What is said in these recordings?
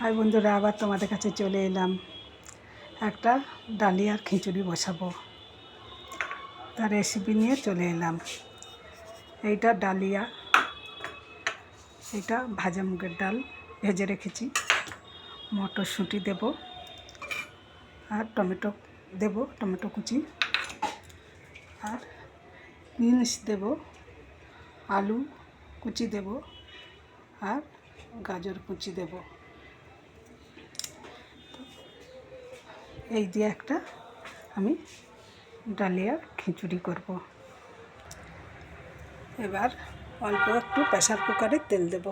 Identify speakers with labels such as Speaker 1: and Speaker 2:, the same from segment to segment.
Speaker 1: High বন্ধুরা, আবার তোমাদের কাছে চলে এলাম। একটা ডালিয়ার খিচুড়ি বসাবো, তার রেসিপি নিয়ে চলে এলাম। এইটা ডালিয়া, এটা ভাজা মুগের ডাল ভেজে রেখেছি। মটরশুঁটি দেব আর টমেটো দেব, টমেটো কুচি, আর বিনস দেব, আলু কুচি দেব, আর গাজর কুচি দেব। এই দিয়ে একটা আমি ডালিয়ার খিচুড়ি করব। এবার অল্প একটু প্রেসার কুকারে তেল দেব।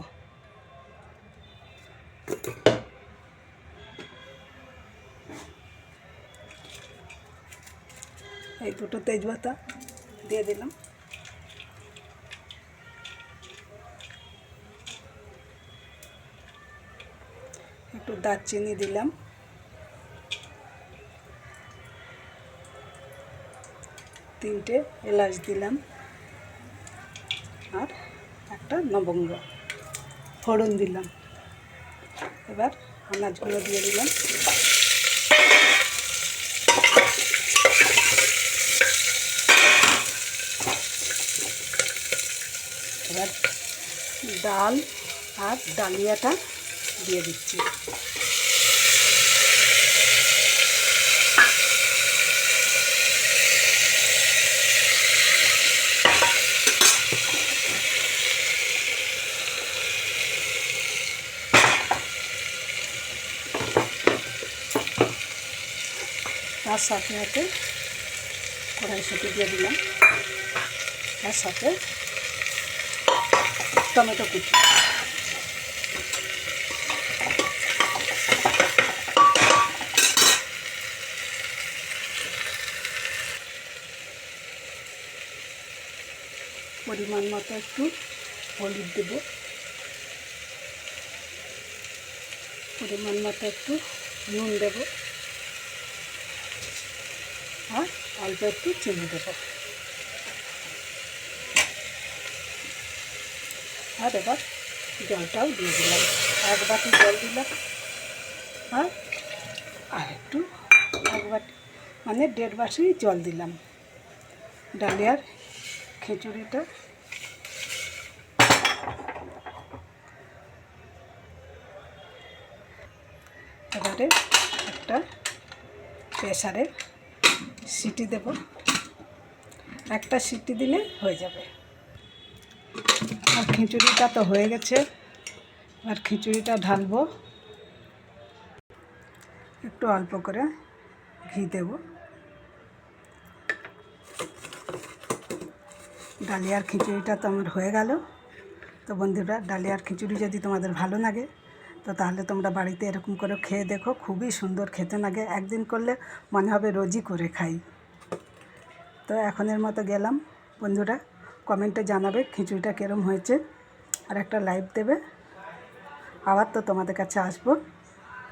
Speaker 1: এই দুটো তেজপাতা দিয়ে দিলাম, একটু দারচিনি দিলাম, তিনটে এলাচ দিলাম, আর একটা লবঙ্গ ফোড়ন দিলাম। এবার আনাজগুলো দিয়ে দিলাম। এবার ডাল আর ডালিয়াটা দিয়ে দিচ্ছি। তার সাথে সাথে কড়াইশুঁটি দিয়ে দিলাম, তার সাথে টমেটো কুচি। পরিমাণ মতো একটু হলুদ দেব, পরিমাণ মতো একটু নুন দেব, আর অল্প একটু চিনি দেব। আর এবার জলটাও দিয়ে দিলাম, 1 বাটি জল দিলাম, আর একটু 1 বাটি মানে 1.5 বাটি জল দিলাম। ডালিয়ার খিচুড়িটা এবারে একটা প্রেসারে সিটি দেব, একটা সিটি দিলে হয়ে যাবে। আর খিচুড়িটা তো হয়ে গেছে, আর খিচুড়িটা ঢালবো। একটু অল্প করে ঘি দেব। ডালিয়ার খিচুড়িটা তো আমার হয়ে গেল। তো বন্ধুরা, ডালিয়ার খিচুড়ি যদি তোমাদের ভালো লাগে তো তাহলে তোমরা বাড়িতে এরকম করে খেয়ে দেখো, খুবই সুন্দর খেতে লাগে। একদিন করলে মনে হবে রোজই করে খাই। তো এখনের মতো গেলাম। বন্ধুরা, কমেন্টে জানাবে খিচুড়িটা কীরকম হয়েছে, আর একটা লাইক দেবে। আবার তো তোমাদের কাছে আসবো।